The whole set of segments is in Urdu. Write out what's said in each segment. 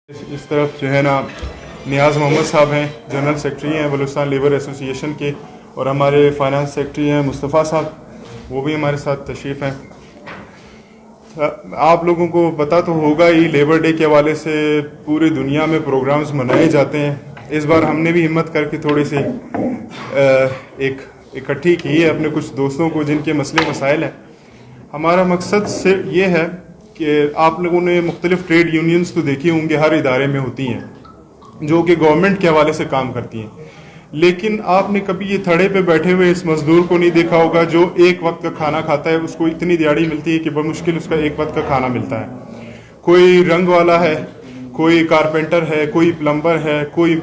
اس طرف جو ہے نا نیاز محمد صاحب ہیں، جنرل سیکرٹری ہیں بلوچستان لیبر ایسوسی ایشن کے، اور ہمارے فائنانس سیکرٹری ہیں مصطفیٰ صاحب، وہ بھی ہمارے ساتھ تشریف ہیں۔ آپ لوگوں کو پتہ تو ہوگا ہی، لیبر ڈے کے حوالے سے پوری دنیا میں پروگرامز منائے جاتے ہیں۔ اس بار ہم نے بھی ہمت کر کے تھوڑی سی ایک اکٹھی کی ہے اپنے کچھ دوستوں کو جن کے مسئلے مسائل ہیں۔ ہمارا مقصد صرف یہ ہے کہ آپ لوگوں نے مختلف ٹریڈ یونینز تو دیکھی ہوں گے، ہر ادارے میں ہوتی ہیں جو کہ گورنمنٹ کے حوالے سے کام کرتی ہیں، لیکن آپ نے کبھی یہ تھڑے پہ بیٹھے ہوئے اس مزدور کو نہیں دیکھا ہوگا جو ایک وقت کا کھانا کھاتا ہے۔ اس کو اتنی دیہڑی ملتی ہے کہ بمشکل اس کا ایک وقت کا کھانا ملتا ہے۔ کوئی رنگ والا ہے، کوئی کارپینٹر ہے، کوئی پلمبر ہے، کوئی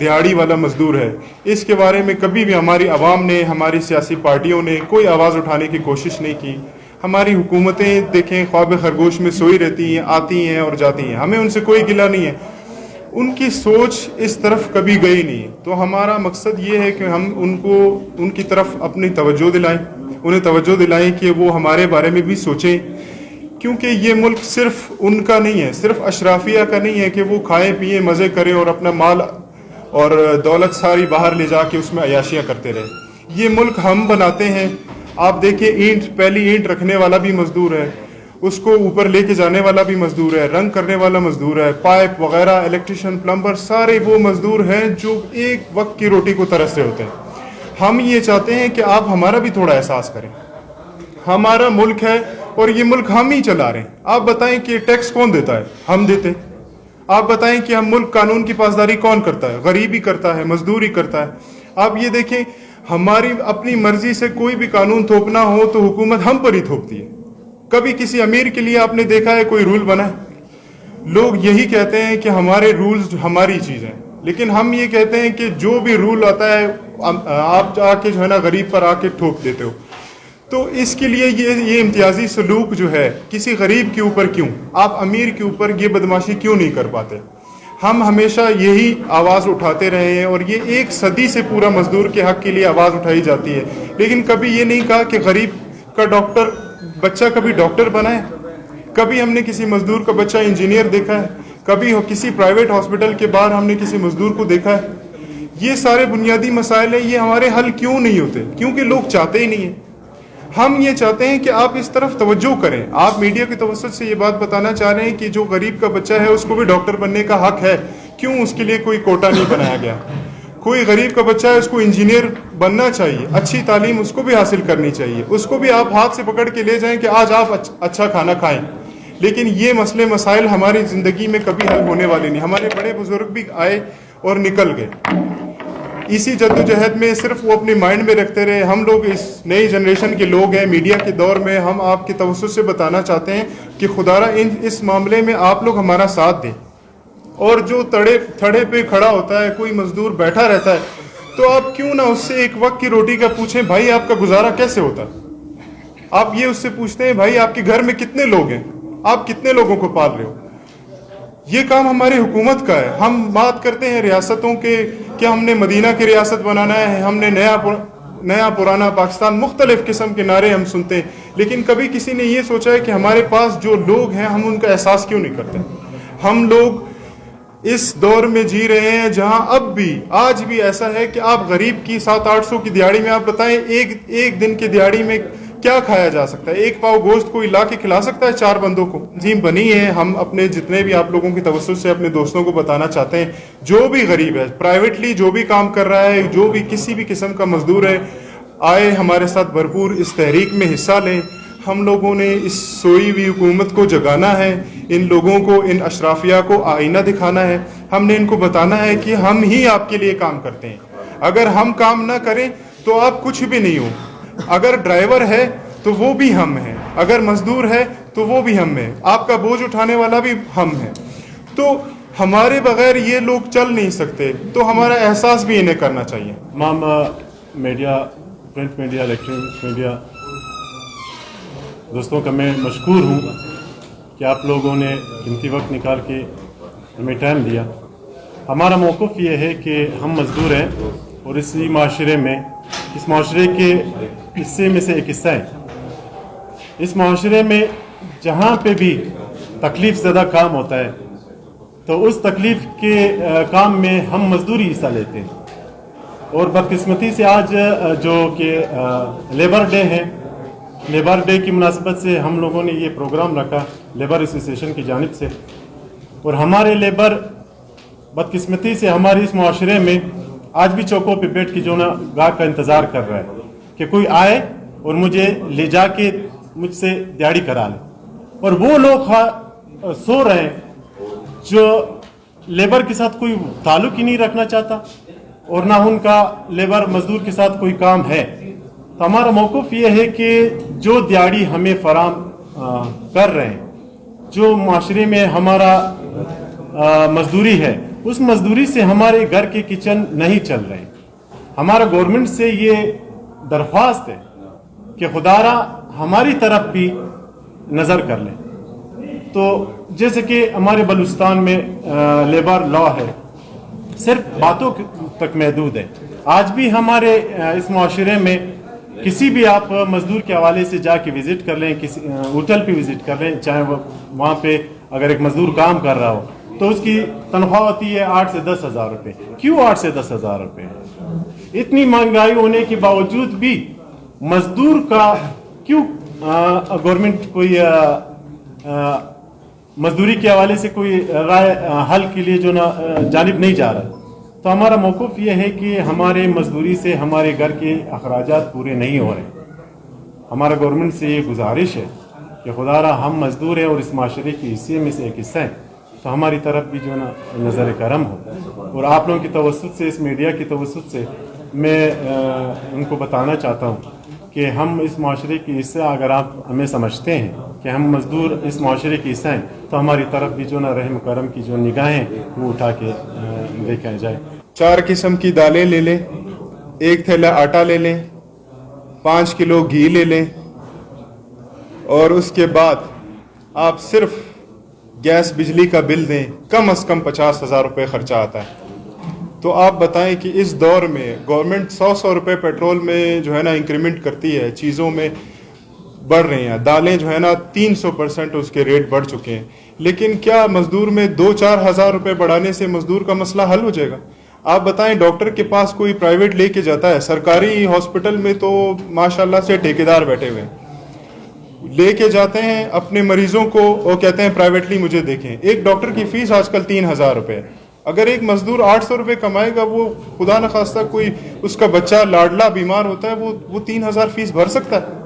دیہڑی والا مزدور ہے۔ اس کے بارے میں کبھی بھی ہماری عوام نے، ہماری سیاسی پارٹیوں نے کوئی آواز اٹھانے کی کوشش نہیں کی۔ ہماری حکومتیں دیکھیں خواب خرگوش میں سوئی رہتی ہیں، آتی ہیں اور جاتی ہیں، ہمیں ان سے کوئی گلہ نہیں ہے، ان کی سوچ اس طرف کبھی گئی نہیں۔ تو ہمارا مقصد یہ ہے کہ ہم ان کی طرف اپنی توجہ دلائیں، انہیں توجہ دلائیں کہ وہ ہمارے بارے میں بھی سوچیں، کیونکہ یہ ملک صرف ان کا نہیں ہے، صرف اشرافیہ کا نہیں ہے کہ وہ کھائیں پیئیں مزے کریں اور اپنا مال اور دولت ساری باہر لے جا کے اس میں عیاشیاں کرتے رہے۔ یہ ملک ہم بناتے ہیں۔ آپ دیکھیں پہلی اینٹ رکھنے والا بھی مزدور ہے، اس کو اوپر لے کے جانے والا بھی مزدور ہے، رنگ کرنے والا مزدور ہے، پائپ وغیرہ، الیکٹریشین، پلمبر، سارے وہ مزدور ہیں جو ایک وقت کی روٹی کو ترس رہے ہوتے ہیں۔ ہم یہ چاہتے ہیں کہ آپ ہمارا بھی تھوڑا احساس کریں۔ ہمارا ملک ہے اور یہ ملک ہم ہی چلا رہے ہیں۔ آپ بتائیں کہ ٹیکس کون دیتا ہے؟ ہم دیتے ہیں۔ آپ بتائیں کہ ہم ملک قانون کی پاسداری کون کرتا ہے؟ غریب ہی کرتا ہے، مزدور ہی کرتا ہے۔ آپ یہ دیکھیں، ہماری اپنی مرضی سے کوئی بھی قانون تھوپنا ہو تو حکومت ہم پر ہی تھوپتی ہے۔ کبھی کسی امیر کے لیے آپ نے دیکھا ہے کوئی رول بنا ہے؟ لوگ یہی کہتے ہیں کہ ہمارے رولز ہماری چیز ہیں، لیکن ہم یہ کہتے ہیں کہ جو بھی رول آتا ہے آپ آ کے جو ہے نا غریب پر آ کے ٹھوک دیتے ہو۔ تو اس کے لیے یہ امتیازی سلوک جو ہے کسی غریب کے اوپر کیوں؟ آپ امیر کے اوپر یہ بدماشی کیوں نہیں کر پاتے؟ ہم ہمیشہ یہی آواز اٹھاتے رہے ہیں اور یہ ایک صدی سے پورا مزدور کے حق کے لیے آواز اٹھائی جاتی ہے، لیکن کبھی یہ نہیں کہا کہ غریب کا بچہ کبھی ڈاکٹر بنا ہے؟ کبھی ہم نے کسی مزدور کا بچہ انجینئر دیکھا ہے؟ کبھی کسی پرائیویٹ ہاسپٹل کے باہر ہم نے کسی مزدور کو دیکھا ہے؟ یہ سارے بنیادی مسائل ہیں، یہ ہمارے حل کیوں نہیں ہوتے؟ کیونکہ لوگ چاہتے ہی نہیں ہیں۔ ہم یہ چاہتے ہیں کہ آپ اس طرف توجہ کریں۔ آپ میڈیا کے توسط سے یہ بات بتانا چاہ رہے ہیں کہ جو غریب کا بچہ ہے اس کو بھی ڈاکٹر بننے کا حق ہے، کیوں اس کے لیے کوئی کوٹا نہیں بنایا گیا؟ کوئی غریب کا بچہ ہے اس کو انجینئر بننا چاہیے، اچھی تعلیم اس کو بھی حاصل کرنی چاہیے، اس کو بھی آپ ہاتھ سے پکڑ کے لے جائیں کہ آج آپ اچھا کھانا کھائیں۔ لیکن یہ مسئلے مسائل ہماری زندگی میں کبھی حل ہونے والے نہیں۔ ہمارے بڑے بزرگ بھی آئے اور نکل گئے، اسی جدوجہد میں صرف وہ اپنے مائنڈ میں رکھتے رہے۔ ہم لوگ اس نئی جنریشن کے لوگ ہیں، میڈیا کے دور میں ہم آپ کے توسط سے بتانا چاہتے ہیں کہ خدارا اس معاملے میں آپ لوگ ہمارا ساتھ دیں، اور جو تھڑے پہ کھڑا ہوتا ہے، کوئی مزدور بیٹھا رہتا ہے، تو آپ کیوں نہ اس سے ایک وقت کی روٹی کا پوچھیں، بھائی آپ کا گزارا کیسے ہوتا ہے؟ آپ یہ اس سے پوچھتے ہیں، بھائی آپ کے گھر میں کتنے لوگ ہیں، آپ کتنے لوگوں کو پال رہے ہو؟ یہ کام ہماری حکومت کا ہے۔ ہم بات کرتے ہیں ریاستوں کے کہ ہم نے مدینہ کی ریاست بنانا ہے، ہم نے نیا پرانا پاکستان، مختلف قسم کے نعرے ہم سنتے ہیں، لیکن کبھی کسی نے یہ سوچا ہے کہ ہمارے پاس جو لوگ ہیں ہم ان کا احساس کیوں نہیں کرتے؟ ہم لوگ اس دور میں جی رہے ہیں جہاں اب بھی آج بھی ایسا ہے کہ آپ غریب کی 700-800 کی دیہڑی میں آپ بتائیں ایک دن کی دیہڑی میں کیا کھایا جا سکتا ہے؟ ایک پاؤ گوشت کوئی لا کے کھلا سکتا ہے 4 بندوں کو؟ جی بنی ہے۔ ہم اپنے جتنے بھی آپ لوگوں کی توسط سے اپنے دوستوں کو بتانا چاہتے ہیں، جو بھی غریب ہے، پرائیویٹلی جو بھی کام کر رہا ہے، جو بھی کسی بھی قسم کا مزدور ہے، آئے ہمارے ساتھ بھرپور اس تحریک میں حصہ لیں۔ ہم لوگوں نے اس سوئی ہوئی حکومت کو جگانا ہے، ان لوگوں کو، ان اشرافیہ کو آئینہ دکھانا ہے۔ ہم نے ان کو بتانا ہے کہ ہم ہی آپ کے لیے کام کرتے ہیں، اگر ہم کام نہ کریں تو آپ کچھ بھی نہیں ہو۔ اگر ڈرائیور ہے تو وہ بھی ہم ہیں، اگر مزدور ہے تو وہ بھی ہم ہیں، آپ کا بوجھ اٹھانے والا بھی ہم ہیں۔ تو ہمارے بغیر یہ لوگ چل نہیں سکتے، تو ہمارا احساس بھی انہیں کرنا چاہیے۔ تمام media, print media, electronic media دوستوں کا میں مشکور ہوں کہ آپ لوگوں نے قیمتی وقت نکال کے ہمیں ٹائم دیا۔ ہمارا موقف یہ ہے کہ ہم مزدور ہیں اور اسی معاشرے میں، اس معاشرے کے حصے میں سے ایک حصہ ہے۔ اس معاشرے میں جہاں پہ بھی تکلیف زدہ کام ہوتا ہے، تو اس تکلیف کے کام میں ہم مزدوری حصہ لیتے ہیں. اور بدقسمتی سے آج جو کہ لیبر ڈے ہے، لیبر ڈے کی مناسبت سے ہم لوگوں نے یہ پروگرام رکھا لیبر ایسوسیشن کی جانب سے. اور ہمارے لیبر بدقسمتی سے ہمارے اس معاشرے میں آج بھی چوکوں پہ بیٹھ کے جو نا گاہک کا انتظار کر رہا ہے کہ کوئی آئے اور مجھے لے جا کے مجھ سے دیہڑی کرا لے. اور وہ لوگ سو رہے ہیں جو لیبر کے ساتھ کوئی تعلق ہی نہیں رکھنا چاہتا اور نہ ان کا لیبر مزدور کے ساتھ کوئی کام ہے. تو ہمارا موقف یہ ہے کہ جو دیہڑی ہمیں فراہم کر رہے ہیں، جو معاشرے میں ہمارا مزدوری ہے، اس مزدوری سے ہمارے گھر کے کچن نہیں چل رہے. ہمارا گورنمنٹ سے یہ درخواست ہے کہ خدارا ہماری طرف بھی نظر کر لیں. تو جیسے کہ ہمارے بلوچستان میں لیبر لا ہے، صرف باتوں تک محدود ہے. آج بھی ہمارے اس معاشرے میں کسی بھی آپ مزدور کے حوالے سے جا کے وزٹ کر لیں، کسی ہوٹل پہ وزٹ کر لیں، چاہے وہ وہاں پہ اگر ایک مزدور کام کر رہا ہو تو اس کی تنخواہ ہوتی ہے 8 سے 10 ہزار روپے. کیوں 8 سے 10 ہزار روپے؟ اتنی مہنگائی ہونے کے باوجود بھی مزدور کا کیوں گورنمنٹ کوئی مزدوری کے حوالے سے کوئی رائے حل کے لیے جو نا جانب نہیں جا رہا. تو ہمارا موقف یہ ہے کہ ہمارے مزدوری سے ہمارے گھر کے اخراجات پورے نہیں ہو رہے. ہمارا گورنمنٹ سے یہ گزارش ہے کہ خدارا ہم مزدور ہیں اور اس معاشرے کے حصے میں سے ایک حصہ ہے، تو ہماری طرف بھی جو نا نظر کرم ہو. اور آپ لوگوں کی توسط سے، اس میڈیا کی توسط سے میں ان کو بتانا چاہتا ہوں کہ ہم اس معاشرے کے حصہ، اگر آپ ہمیں سمجھتے ہیں کہ ہم مزدور اس معاشرے کے حصہ ہیں، تو ہماری طرف بھی جو نا رحم کرم کی جو نگاہیں وہ اٹھا کے دیکھا جائے. 4 قسم کی دالیں لے لیں، 1 تھیلا آٹا لے لیں، 5 کلو گھی لے لیں، اور اس کے بعد آپ صرف گیس بجلی کا بل دیں. کم از کم 50,000 روپے خرچہ آتا ہے. تو آپ بتائیں کہ اس دور میں گورنمنٹ 100 روپے پیٹرول میں جو ہے نا انکریمنٹ کرتی ہے، چیزوں میں بڑھ رہی ہیں، دالیں جو ہے نا 300% اس کے ریٹ بڑھ چکے ہیں. لیکن کیا مزدور میں 2-4 ہزار روپے بڑھانے سے مزدور کا مسئلہ حل ہو جائے گا؟ آپ بتائیں، ڈاکٹر کے پاس کوئی پرائیویٹ لے کے جاتا ہے، سرکاری ہاسپٹل میں تو ماشاءاللہ سے ٹھیکیدار بیٹھے ہوئے ہیں، لے کے جاتے ہیں اپنے مریضوں کو، وہ کہتے ہیں پرائیویٹلی مجھے دیکھیں. ایک ڈاکٹر کی فیس آج کل 3,000 روپے ہے. اگر ایک مزدور 800 روپے کمائے گا، وہ خدا نخواستہ کوئی اس کا بچہ لاڈلا بیمار ہوتا ہے، وہ 3,000 فیس بھر سکتا ہے.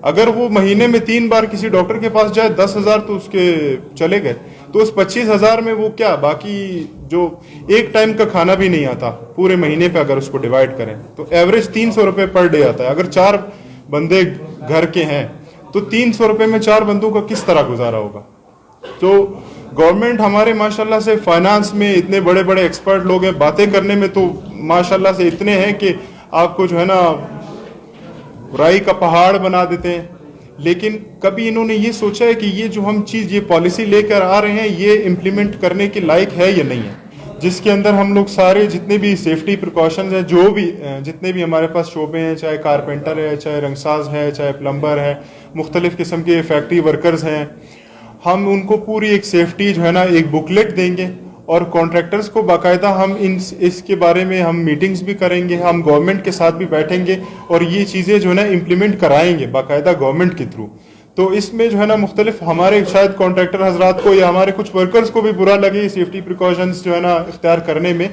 اگر وہ مہینے میں 3 بار کسی ڈاکٹر کے پاس جائے، 10,000 تو اس کے چلے گئے. تو اس 25,000 میں وہ کیا باقی جو ایک ٹائم کا کھانا بھی نہیں آتا پورے مہینے پہ، اگر اس کو ڈیوائڈ کریں تو ایوریج 300 روپے پر ڈے آتا ہے. اگر 4 بندے گھر کے ہیں تو 300 روپے میں 4 بندوں کا کس طرح گزارا ہوگا؟ تو گورنمنٹ ہمارے ماشاءاللہ سے فائنانس میں اتنے بڑے بڑے ایکسپرٹ لوگ ہیں، باتیں کرنے میں تو ماشاءاللہ سے اتنے ہیں کہ آپ کو جو ہے نا رائی کا پہاڑ بنا دیتے ہیں. لیکن کبھی انہوں نے یہ سوچا ہے کہ یہ جو ہم چیز، یہ پالیسی لے کر آ رہے ہیں، یہ امپلیمنٹ کرنے کے لائق ہے یا نہیں ہے؟ جس کے اندر ہم لوگ سارے جتنے بھی سیفٹی پریکاشنز ہیں، جو بھی جتنے بھی ہمارے پاس شعبے ہیں، چاہے کارپینٹر ہے، چاہے رنگساز ہے، چاہے پلمبر ہے، مختلف قسم کے فیکٹری ورکرز ہیں، ہم ان کو پوری ایک سیفٹی جو ہے نا ایک بکلیٹ دیں گے. اور کانٹریکٹرز کو باقاعدہ ہم اس کے بارے میں ہم میٹنگز بھی کریں گے، ہم گورنمنٹ کے ساتھ بھی بیٹھیں گے اور یہ چیزیں جو ہے نا امپلیمنٹ کرائیں گے باقاعدہ گورنمنٹ کے تھرو. تو اس میں جو ہے نا مختلف ہمارے شاید کانٹریکٹر حضرات کو یا ہمارے کچھ ورکرز کو بھی برا لگے سیفٹی پریکاشنز جو ہے نا اختیار کرنے میں،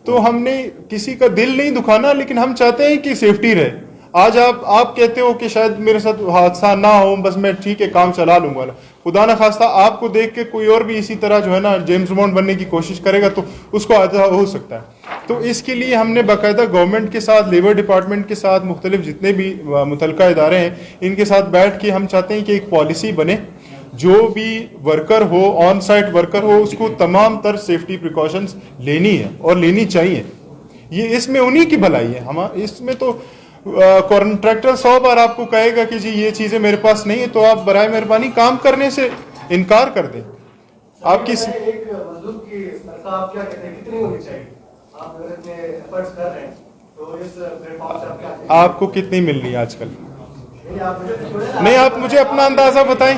تو ہم نے کسی کا دل نہیں دکھانا، لیکن ہم چاہتے ہیں کہ سیفٹی رہے. آج آپ کہتے ہو کہ شاید میرے ساتھ حادثہ نہ ہو، بس میں ٹھیک ہے کام چلا لوں گا. خدا نہ خواستہ آپ کو دیکھ کے کوئی اور بھی اسی طرح جو ہے نا جیمز بانڈ بننے کی کوشش کرے گا تو اس کو حادثہ ہو سکتا ہے. تو اس کے لیے ہم نے باقاعدہ گورنمنٹ کے ساتھ، لیبر ڈپارٹمنٹ کے ساتھ، مختلف جتنے بھی متعلقہ ادارے ہیں ان کے ساتھ بیٹھ کے ہم چاہتے ہیں کہ ایک پالیسی بنے، جو بھی ورکر ہو، آن سائٹ ورکر ہو، اس کو تمام تر سیفٹی پریکاشنز لینی ہے اور لینی چاہیے. یہ اس میں انہی کی بھلائی ہے. اس میں تو کانٹریکٹر 100 بار آپ کو کہے گا کہ جی یہ چیزیں میرے پاس نہیں ہے، تو آپ برائے مہربانی کام کرنے سے انکار کر دیں. آپ کی ایک مزدور کی تنخواہ آپ کیا کہتے ہیں کتنی ہونی چاہیے؟ آپ اگر اتنے ایفرٹس کر رہے ہیں تو اس پلیٹ فارم سے آپ کیا کہتے ہیں؟ آپ کو کتنی مل رہی ہے آج کل؟ نہیں، آپ مجھے اپنا اندازہ بتائیں.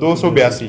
282।